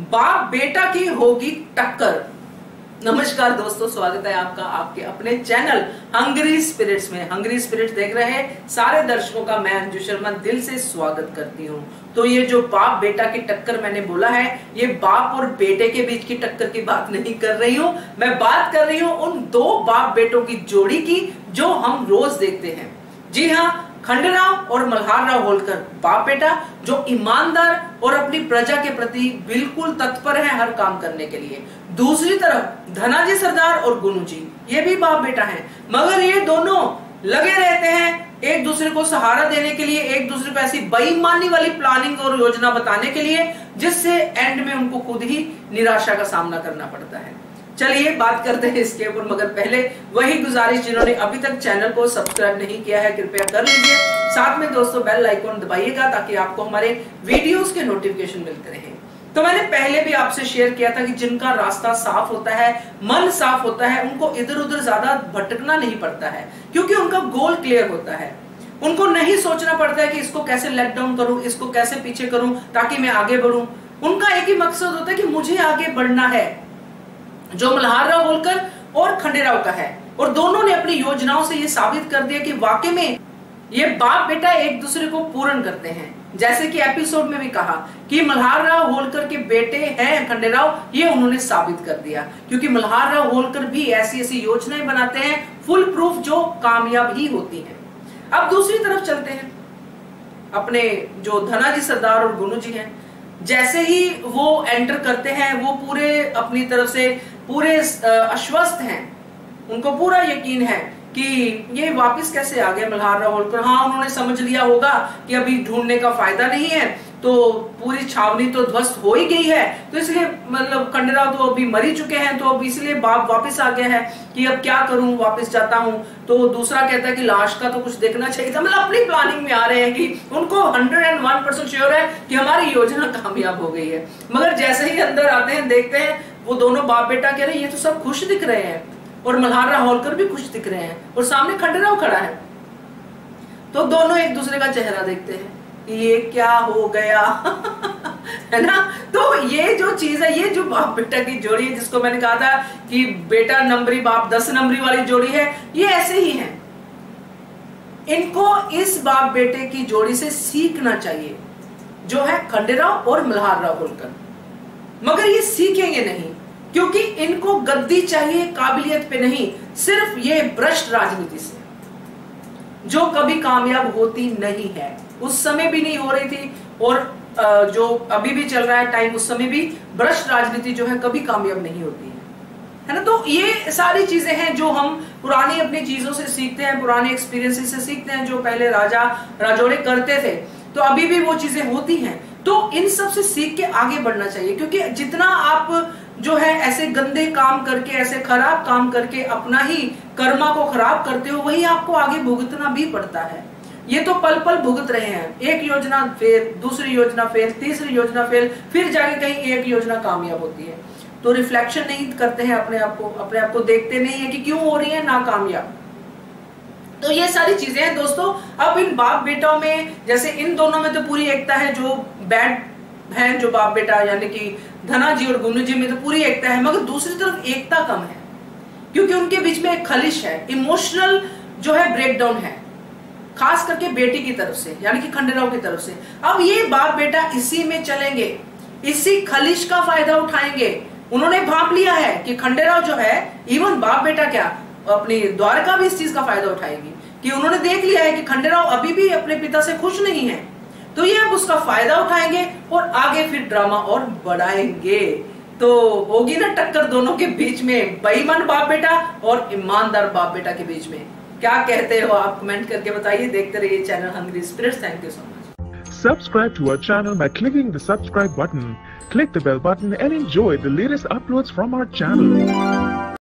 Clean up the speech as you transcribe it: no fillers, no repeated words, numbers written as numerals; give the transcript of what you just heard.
बाप बेटा की होगी टक्कर। नमस्कार दोस्तों, स्वागत है आपका आपके अपने चैनल हंग्री स्पिरिट्स में। हंग्री स्पिरिट्स देख रहे हैं सारे दर्शकों का मैं अंजू शर्मा दिल से स्वागत करती हूँ। तो ये जो बाप बेटा की टक्कर मैंने बोला है, ये बाप और बेटे के बीच की टक्कर की बात नहीं कर रही हूँ, मैं बात कर रही हूँ उन दो बाप बेटों की जोड़ी की जो हम रोज देखते हैं। जी हाँ, खंडेराव और मल्हारराव होलकर बाप बेटा जो ईमानदार और अपनी प्रजा के प्रति बिल्कुल तत्पर है हर काम करने के लिए। दूसरी तरफ धनाजी सरदार और गुनू जी, ये भी बाप बेटा हैं, मगर ये दोनों लगे रहते हैं एक दूसरे को सहारा देने के लिए, एक दूसरे को ऐसी बेईमानी वाली प्लानिंग और योजना बताने के लिए जिससे एंड में उनको खुद ही निराशा का सामना करना पड़ता है। चलिए बात करते हैं इसके ऊपर, मगर पहले वही गुजारिश, जिन्होंने अभी तक चैनल को सब्सक्राइब नहीं किया है कृपया कर लीजिए। साथ में दोस्तों बेल आइकॉन दबाइएगा ताकि आपको हमारे वीडियोस के नोटिफिकेशन मिलते रहें। तो मैंने पहले भी आपसे शेयर किया था कि जिनका रास्ता साफ होता है, मन साफ होता है, उनको इधर उधर ज्यादा भटकना नहीं पड़ता है, क्योंकि उनका गोल क्लियर होता है। उनको नहीं सोचना पड़ता है कि इसको कैसे लेट डाउन करूं, इसको कैसे पीछे करूं ताकि मैं आगे बढ़ूं। उनका एक ही मकसद होता है कि मुझे आगे बढ़ना है, जो मल्हारराव होलकर और खंडेराव का है। और दोनों ने अपनी योजनाओं से ये साबित कर दिया कि वाकई में ये बाप बेटा एक दूसरे को पूर्ण करते हैं। जैसे कि एपिसोड में भी कहा कि मल्हारराव होलकर के बेटे हैं खंडेराव, ये उन्होंने साबित कर दिया, क्योंकि मल्हारराव होलकर भी ऐसी ऐसी योजनाएं बनाते हैं फुल प्रूफ जो कामयाब ही होती हैं। अब दूसरी तरफ चलते हैं, अपने जो धनाजी सरदार और गुनू जी हैं, जैसे ही वो एंटर करते हैं वो पूरे अपनी तरफ से पूरे आश्वस्त हैं, उनको पूरा यकीन है कि ये वापस कैसे आ गए मल्हारराव होलकर। हाँ, उन्होंने समझ लिया होगा कि अभी ढूंढने का फायदा नहीं है, तो पूरी छावनी तो ध्वस्त हो ही गई है, तो इसलिए मतलब खंडेराव तो अभी मर ही चुके हैं, तो अब इसलिए बाप वापस आ गया है कि अब क्या करूं, वापस जाता हूं। तो दूसरा कहता है कि लाश का तो कुछ देखना चाहिए था। मतलब अपनी प्लानिंग में आ रहे हैं कि उनको 101% श्योर है कि हमारी योजना कामयाब हो गई है। मगर जैसे ही अंदर आते हैं देखते हैं वो दोनों बाप बेटा कह रहे हैं ये तो सब खुश दिख रहे हैं, और मल्हारराव होलकर भी खुश दिख रहे हैं, और सामने खंडेराव खड़ा है। तो दोनों एक दूसरे का चेहरा देखते हैं, ये क्या हो गया है ना। तो ये जो चीज है, ये जो बाप बेटा की जोड़ी है, जिसको मैंने कहा था कि बेटा नंबरी बाप 10 नंबरी वाली जोड़ी है, ये ऐसे ही है। इनको इस बाप बेटे की जोड़ी से सीखना चाहिए, जो है खंडेराव और मल्हारराव होलकर। मगर ये सीखेंगे नहीं, क्योंकि इनको गद्दी चाहिए काबिलियत पे नहीं, सिर्फ ये भ्रष्ट राजनीति से, जो कभी कामयाब होती नहीं है। उस समय भी नहीं हो रही थी, और जो अभी भी चल रहा है टाइम, उस समय भी भ्रष्ट राजनीति जो है कभी कामयाब नहीं होती है ना। तो ये सारी चीजें हैं जो हम पुरानी अपनी चीजों से सीखते हैं, पुराने एक्सपीरियंसेस से सीखते हैं, जो पहले राजा राजोड़े करते थे, तो अभी भी वो चीजें होती हैं। तो इन सब से सीख के आगे बढ़ना चाहिए, क्योंकि जितना आप जो है ऐसे गंदे काम करके, ऐसे खराब काम करके अपना ही कर्मा को खराब करते हो, वही आपको आगे भुगतना भी पड़ता है। ये तो पल पल भुगत रहे हैं, एक योजना फेल, दूसरी योजना फेल, तीसरी योजना फेल, फिर जाके कहीं एक योजना कामयाब होती है। तो रिफ्लेक्शन नहीं करते हैं अपने आप को देखते नहीं है कि क्यों हो रही है नाकामयाब। तो ये सारी चीजें हैं दोस्तों। अब इन बाप बेटाओं में, जैसे इन दोनों में तो पूरी एकता है, जो बैड है जो बाप बेटा यानी कि धनाजी और गुनू जी में तो पूरी एकता है, मगर दूसरी तरफ एकता कम है, क्योंकि उनके बीच में एक खलिश है, इमोशनल जो है ब्रेकडाउन है, खास करके बेटी की तरफ से यानी कि खंडेराव की तरफ से। अब ये बाप बेटा इसी में चलेंगे, इसी खलिश का फायदा उठाएंगे। उन्होंने भांप लिया है कि खंडेराव जो है, इवन बाप बेटा क्या, अपनी द्वारका भी इस चीज का फायदा उठाएगी, कि उन्होंने देख लिया है कि खंडेराव अभी भी अपने पिता से खुश नहीं है, तो ये अब उसका फायदा उठाएंगे और आगे फिर ड्रामा और बढ़ाएंगे। तो होगी ना टक्कर दोनों के बीच में, बेईमान बाप बेटा और ईमानदार बाप बेटा के बीच में। क्या कहते हो आप, कमेंट करके बताइए। देखते रहिए channel hungry spirits. Thank you so much. Subscribe to our channel by clicking the subscribe button. Click the bell button and enjoy the latest uploads from our channel.